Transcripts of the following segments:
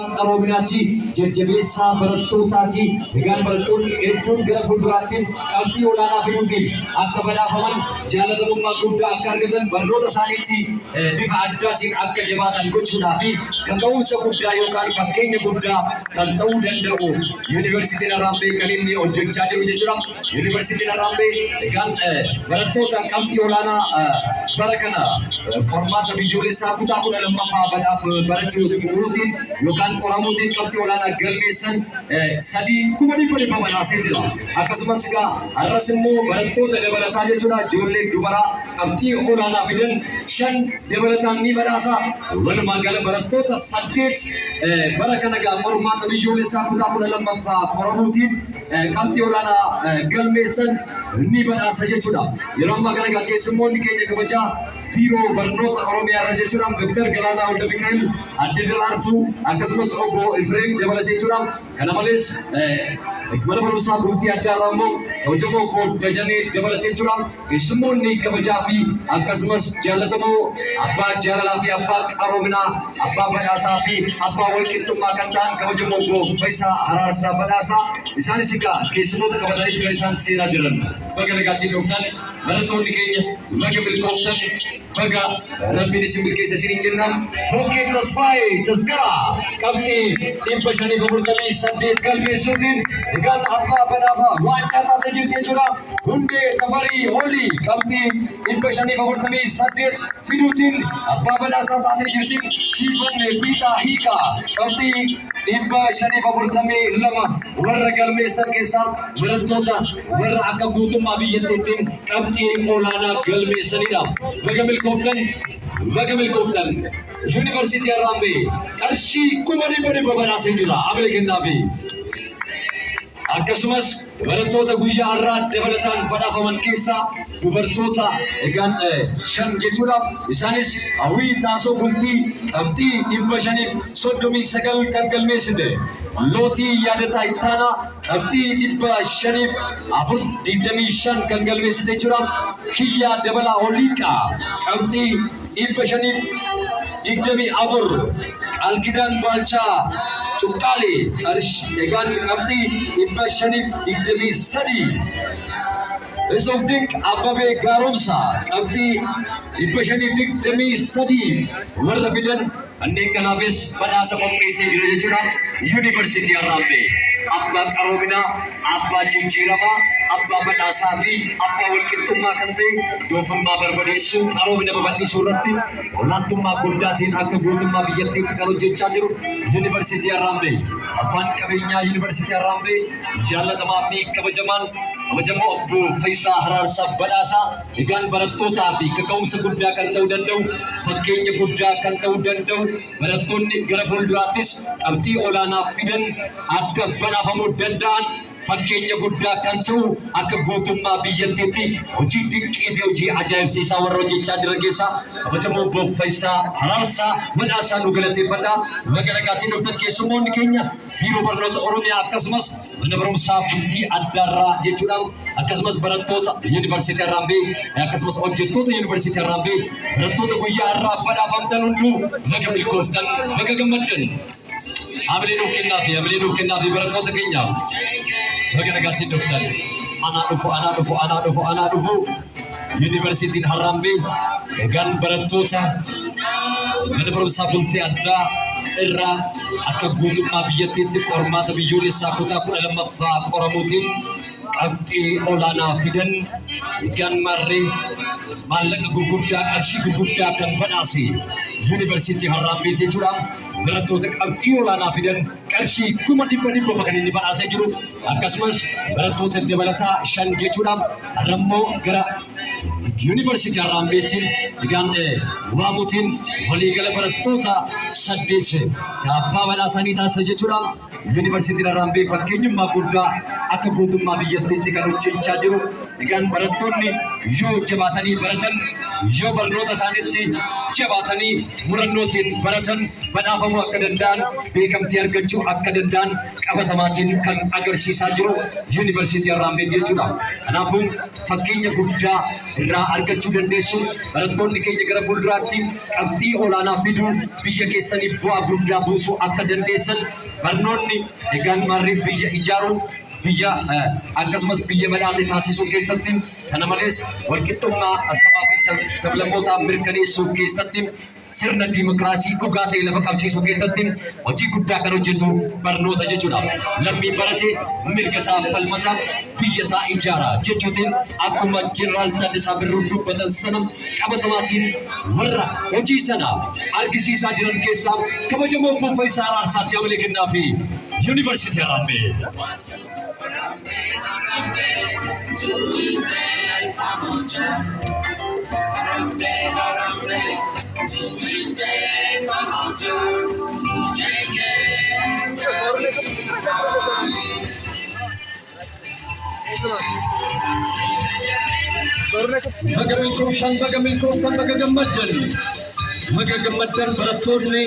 Qarominaati jajjabeessaa barattootaati. Egaan barattoonni hedduun gara fuulduraatti qabxii olaanaa fiduutiin akka badhaafaman jaallatamummaa guddaa akka argatan barnoota isaaniitti bifa addaatiin akka jabaatan gochuudhaa fi kaka'umsa guddaa yookaan fakkeenya guddaa kan ta'uu danda'u yuunivarsiitiin Harambee kan inni hojjechaa jiru jechuudha. Yuunivarsiitiin Harambee egaan barattoota qabxii olaanaa bara kana qormaata biyyoolessaa kutaa 12ffaa barachuu dhufuutiin yookaan qoramuutiin qabxii olaanaa galmeessan sadii kuma dhibba badhaasee jira. Akkasumas egaa har'as immoo barattoota dabalataa jechuudha. Ijoollee dubaraa qabxii olaanaa fidan 5 dabalataan ni badhaasa. Walumaa gala barattoota 8 bara kana egaa qormaata biyyoolessaa kutaa 12ffaa qoramuutiin qabxii olaanaa galmeessan ni badhaasa jechuudha. Yeroo ammaa kana egaa keessummoonni keenya kabajaa biiroo barnoota Oromiyaa irra jechuudha. Dr. Galaanaa Walda Mikaa'el Adde Daraartuu akkasumas obbo Efreem dabalatee jechuudha. Kana malees mana barumsaa Bultii Addaa irraa immoo kabajamoo obbo Dajanee dabalatee jechuudha. Keessummoonni kabajaa fi akkasumas jaallatamoo abbaa jaalalaa fi abbaa qaroominaa, abbaa badhaasaa fi abbaa walqixxummaa kan ta'an kabajamoo obbo Fayyisaa Araarsaa Badhaasaa isaanis egaa keessummoota qabatanii kan isaan seenaa jiran. Baga nagaatiin dhuftan barattoonni keenya baga milkooftan baga rabbiin isin milkeessa isiniin jenna. Hokkeen Tasfaayee Tasgaraa qabxii 548 galmeessuun egaan abbaa badhaafaa waancaa taatee jirti jechuudha. Hundee Tafarii Hoolii qabxii 548 fiduutiin abbaa badhaasaa taatee jirti. Siifannee Fiixaa Hiikaa qabxii 542 warra galmeessan keessaa barattoota warra akka guutummaa biyyattiitiin qabxii olaanaa galmeessanidha. Baga milkooftan yuunivarsiitii Harambee qarshii 1,100 badhaasee jira. Amala kennaa fi akkasumas barattoota guyyaa har'aa dabalataan badhaafaman keessaa dubartoota egaan 5 jechuudha. Isaanis Hawwii Xaasoo Bultii qabxii 539 kan galmeessite. Lootii Yaadataa Ittaanaa qabxii 525 kan galmeessite jechuudha. Kiyyaa Dabalaa Oliiqaa qabxii 524. Alkidaan Baalchaa Cuqqaalee egaan qabxii 523. Isofdink Abbabee Gaaromsaa qabxii 523 warra fidan anneen kanaafis badhaasa qopheessee jira jechuudha. Yuunivarsiitii Harambee abbaa qaroominaa, abbaa jijjiiramaa, abbaa badhaasaa fi abbaa walqixxummaa kan ta'e doofummaa barbadeessuu qaroomina babal'isuu irratti olaantummaa guddaatiin akka guutummaa biyyattiitti kan hojjechaa jiru Yuunivarsiitii Harambee. Abbaan qabeenyaa Yuunivarsiitii Harambee jaallatamaa fi kabajamoo obbo Fayyisaa Araarsaa Badhaasaa egaan barattootaa fi kaka'umsa guddaa kan ta'uu danda'u, fakkeenya guddaa kan ta'uu danda'u, barattoonni gara fuulduraattis qabxii olaanaa fidan akka badhaafamuu danda'an fakkeenya guddaa kan ta'u akka guutummaa biyyattiitti hojii dinqii fi hojii ajaa'ibsiisaa warra hojjechaa jiran keessaa kabajamoo obbo Fayyisaa Araarsaa Badhaasaa nu galateeffadha. Baga nagaatiin dhuftan keessummoonni keenya biiroo barnoota Oromiyaa akkasumas mana barumsaa Bultii Addaarraa jechuudhaan akkasumas barattoota Yuunivarsiitii Harambee akkasumas hojjettoota Yuunivarsiitii Harambee barattoota guyyaa har'aa badhaafamtan hunduu baga milkooftan baga gammaddan. Hamilee nuuf kennaa fi barattoota keenyaaf baga nagaatiin dhuftan. Anaa dhufu Yuunivarsiitiin Harambee egaan barattoota mana barumsaa Bultii Addaa irraa akka guutummaa biyyattiitti qormaata biyyoolessaa kutaa 12ffaa qoramuutiin qabxii olaanaa fidan egaan marree maallaqa gurguddaa qarshii gurguddaa kan badhaase Yuunivarsiitii Harambee jechuudha. Barattoota qabxii olaanaa fidan qarshii 1,100 kan inni badhaasee jiru. Akkasumas barattoota dabalataa 5 jechuudha. Har'ammoo gara Yuunivarsiitii Harambeetiin egaan waamuutiin waliigala barattoota 8 abbaa badhaasanii taasisa jechuudha. Yuunivarsiitiin Harambee fakkeenyummaa guddaa akka guutummaa biyyattiitti kan hojjechaa jiru. Egaan barattoonni yoo jabaatanii baratan yoo barnoota isaaniitti jabaatanii murannootiin baratan badhaafamuu akka danda'an beekamtii argachuu akka danda'an qabatamaatiin kan agarsiisaa jiru yuunivarsiitii Harraambeeti jechuudha. Kanaafuu fakkeenya guddaa irraa argachuu dandeessuun barattoonni keenya gara fuulduraatti qabxii olaanaa fiduu biyya keessanii bu'aa guddaa buusuu akka dandeessan barnoonni egaan maarriif biyya ijaaruu biyya akkasumas biyya badhaadhe taasisuu keessatti kana malees walqixxummaa sabaa fi sablammootaa mirkaneessuu keessatti sirna diimokiraasii dhugaa ta'e lafa qabsiisuu keessatti hojii guddaa kan hojjetu barnoota jechuudha. Lammii barate mirga isaa falmata biyya isaa ijaara jechuutiin akkuma jeneraal Taaddasaa Birruun dubbatan sana qabatamaatiin warra hojii sana argisiisaa jiran keessaa kabajamoo Profeesar Araarsaa Amalee Kennaa fi Yuunivarsiitii Harraambee. Magagammadan barattoonni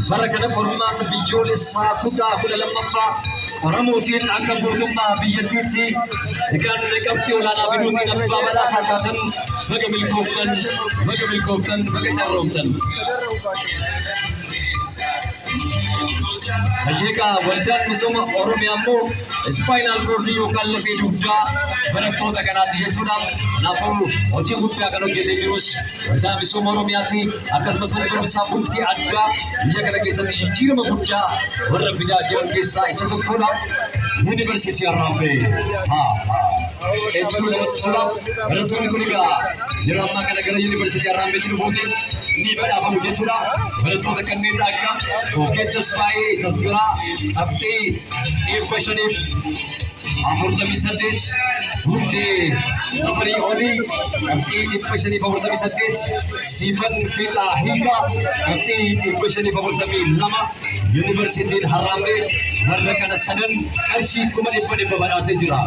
bara kana qormaata biyyoolessaa kutaa 12ffaa Oromootiin akka mootummaa biyyattiitti egaan qabxii olaanaa fiduutiin abbaa badhaasaa taatan baga milkooftan baga carroomtan. Ajeka waldaan misooma Oromiyaa immoo ispaayinaal koordii yookaan lafee dugdaa barattoota kanaati jechuudha. Kanaafuu hojii guddaa kan hojjetee jirus waldaa misooma Oromiyaati. Akkasumas barumsaa bultii addaa biyya kana keessatti jijjiirama guddaa warra fidaa jiran keessaa isa tokkodha. Yuunivarsiitii Harraambee. Hedduu namatti tola. Barattoonni kun egaa yeroo ammaa kana gara Yuunivarsiitii Harraambeetti dhufuutiin ni badhaafamu jechuudha. Barattoota kanneen akka Bookee Tasfaayee Tasbiraa Qabxii 548 Hundee Amarii Olii Qabxii 548 Siifan Fiixaa Hiikaa Qabxii 542 Yuunivarsiitiin Harraambee warra kana sadan qarshii 1,100 badhaasee jira.